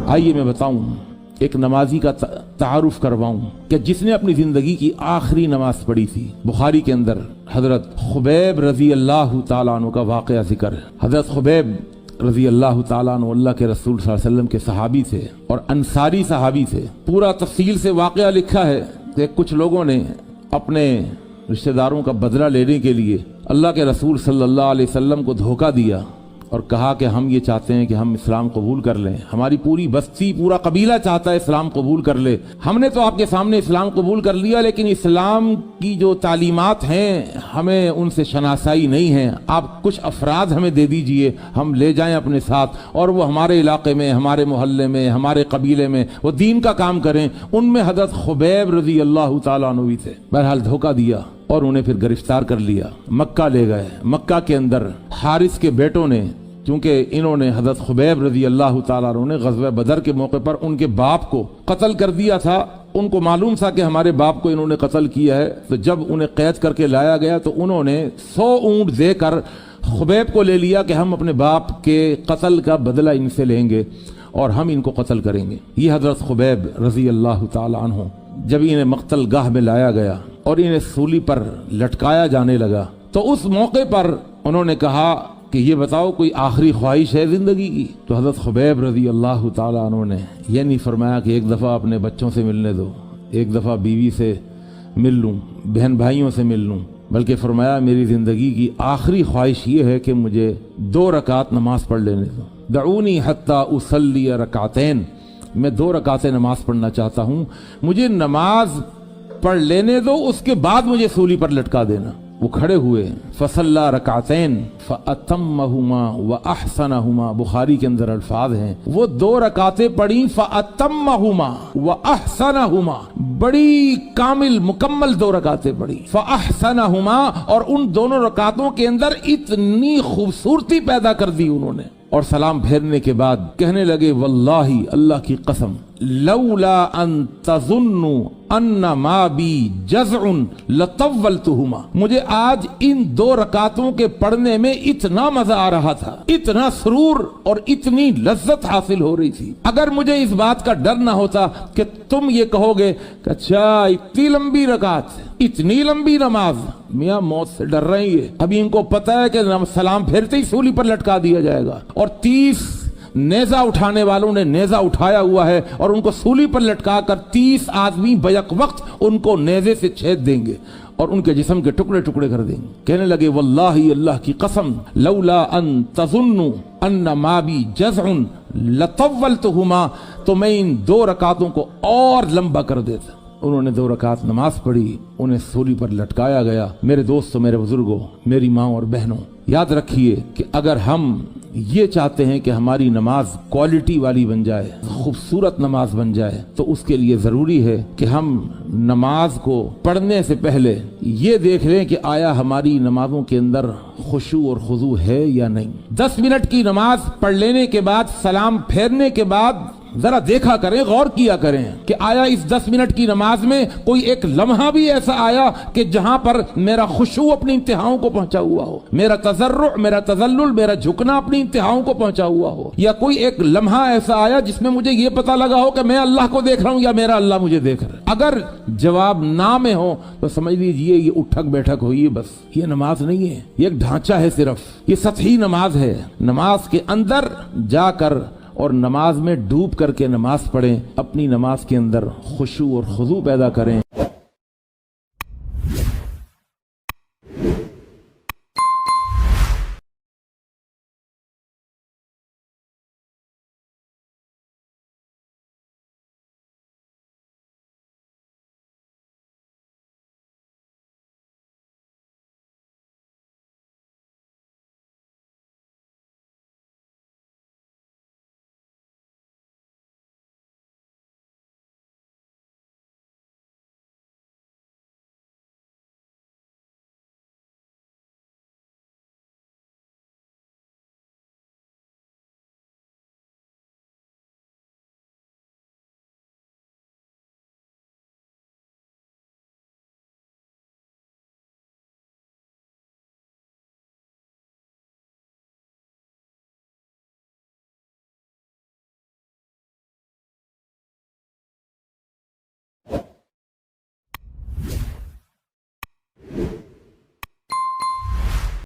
आइए मैं बताऊं, एक नमाजी का तारुफ करवाऊं कि जिसने अपनी जिंदगी की आखिरी नमाज पढ़ी थी। बुखारी के अंदर हजरत खुबैब रजी अल्लाह ताला अन्हु का वाक़या जिक्र है। हजरत खुबैब रजी अल्लाह ताला अन्हु अल्लाह के रसूल सल्लल्लाहु अलैहि वसल्लम के सहाबी थे और अंसारी सहाबी थे। पूरा तफसील से वाक़या लिखा है कि कुछ लोगों ने अपने रिश्तेदारों का बदला लेने के लिए अल्लाह के रसूल सल्लल्लाहु अलैहि वसल्लम को धोखा दिया और कहा कि हम ये चाहते हैं कि हम इस्लाम कबूल कर लें, हमारी पूरी बस्ती पूरा कबीला चाहता है इस्लाम कबूल कर ले। हमने तो आपके सामने इस्लाम कबूल कर लिया, लेकिन इस्लाम की जो तालीमात हैं हमें उनसे शनासाई नहीं है। आप कुछ अफराद हमें दे दीजिए, हम ले जाएं अपने साथ और वो हमारे इलाके में, हमारे मोहल्ले में, हमारे कबीले में वो दीन का काम करें। उनमें हजरत खुबैब रजी अल्लाह ताला अन्हु भी थे। बहरहाल धोखा दिया और उन्हें फिर गिरफ्तार कर लिया, मक्का ले गए। मक्का के अंदर हारिस के बेटों ने, क्योंकि इन्होंने हजरत खुबैब रजी अल्लाह ताला अन्हु ने ग़ज़वा बदर के मौके पर उनके बाप को कत्ल कर दिया था। उनको मालूम था कि हमारे बाप को इन्होंने कत्ल किया है, तो जब उन्हें कैद करके लाया गया तो उन्होंने 100 ऊंट देकर खुबैब को ले लिया कि हम अपने बाप के कत्ल का बदला इनसे लेंगे और हम इनको कत्ल करेंगे। ये हजरत खुबैब रजी अल्लाह ताला अन्हु जब इन्हें मक्तल गाह में लाया गया और इन्हें सूली पर लटकाया जाने लगा तो उस मौके पर उन्होंने कहा कि ये बताओ कोई आखिरी ख्वाहिश है जिंदगी की। तो हजरत खुबैब रजी अल्लाह ताला अन्हु ने यह नहीं फरमाया कि एक दफ़ा अपने बच्चों से मिलने दो, एक दफ़ा बीवी से मिल लूँ, बहन भाइयों से मिल लूँ, बल्कि फरमाया मेरी ज़िंदगी की आखिरी ख्वाहिश ये है कि मुझे 2 रकात नमाज पढ़ लेने दो। दऊनी हत्ता उसल्ली रकातैन, मैं 2 रकातें नमाज पढ़ना चाहता हूँ, मुझे नमाज पढ़ लेने दो, उसके बाद मुझे सूली पर लटका देना। वो खड़े हुए, फसल्ला रकातैन फ़अतम्महुमा व अहसनहुमा, बुखारी के अंदर अल्फाज हैं, वो 2 रकातें पढ़ी, फ़अतम्महुमा व अहसनहुमा, बड़ी कामिल मुकम्मल 2 रकातें पढ़ी, फ़अहसनहुमा, और उन दोनों रकातों के अंदर इतनी खूबसूरती पैदा कर दी उन्होंने। और सलाम फेरने के बाद कहने लगे, वल्लाही अल्लाह की कसम, लौला अन तज़ुन्नु अन्ना मा बी जज़उन लतव्वलतुहुमा, मुझे आज इन 2 रकातों के पढ़ने में इतना मजा आ रहा था, इतना सुरूर और इतनी लज्जत हासिल हो रही थी। अगर मुझे इस बात का डर ना होता कि तुम ये कहोगे कि अच्छा इतनी लंबी रकात, इतनी लंबी नमाज, मियां मौत से डर रही है। अभी इनको पता है कि सलाम फेरते ही सूली पर लटका दिया जाएगा और 30 नेजा उठाने वालों ने नेजा उठाया हुआ है और उनको सूली पर लटकाकर 30 आदमी बैक वक्त उनको नेजे से छेद देंगे और उनके जिस्म के टुकड़े टुकड़े कर देंगे। कहने लगे, वल्लाही अल्लाह की कसम, लौला अन तज़ुन्नु अन्ना मा बी जज़उन लतव्वलतुहुमा, तो मैं इन 2 रकातों को और लंबा कर देता। उन्होंने 2 रकात नमाज पढ़ी, उन्हें सूली पर लटकाया गया। मेरे दोस्तों, मेरे बुजुर्गों, मेरी माँ और बहनों, याद रखिए कि अगर हम ये चाहते हैं कि हमारी नमाज क्वालिटी वाली बन जाए, खूबसूरत नमाज बन जाए, तो उसके लिए जरूरी है कि हम नमाज को पढ़ने से पहले ये देख लें कि आया हमारी नमाजों के अंदर खुशू और खुजू है या नहीं। 10 मिनट की नमाज पढ़ लेने के बाद, सलाम फेरने के बाद जरा देखा करें, गौर किया करें कि आया इस 10 मिनट की नमाज में कोई एक लम्हा भी ऐसा आया कि जहां पर मेरा खुशू अपनी इंतहाओं को पहुंचा हुआ हो, मेरा तजर्रुअ, मेरा तजल्लुल, मेरा झुकना अपनी इंतहाओं को पहुंचा हुआ हो, या कोई एक लम्हा ऐसा आया जिसमें मुझे ये पता लगा हो कि मैं अल्लाह को देख रहा हूं या मेरा अल्लाह मुझे देख रहा है। अगर जवाब ना में हो तो समझ लीजिए ये उठक बैठक हुई है, बस ये नमाज नहीं है, ये एक ढांचा है, सिर्फ ये सतही नमाज है। नमाज के अंदर जाकर और नमाज में डूब करके नमाज पढ़ें, अपनी नमाज के अंदर खुशू और खुजू पैदा करें।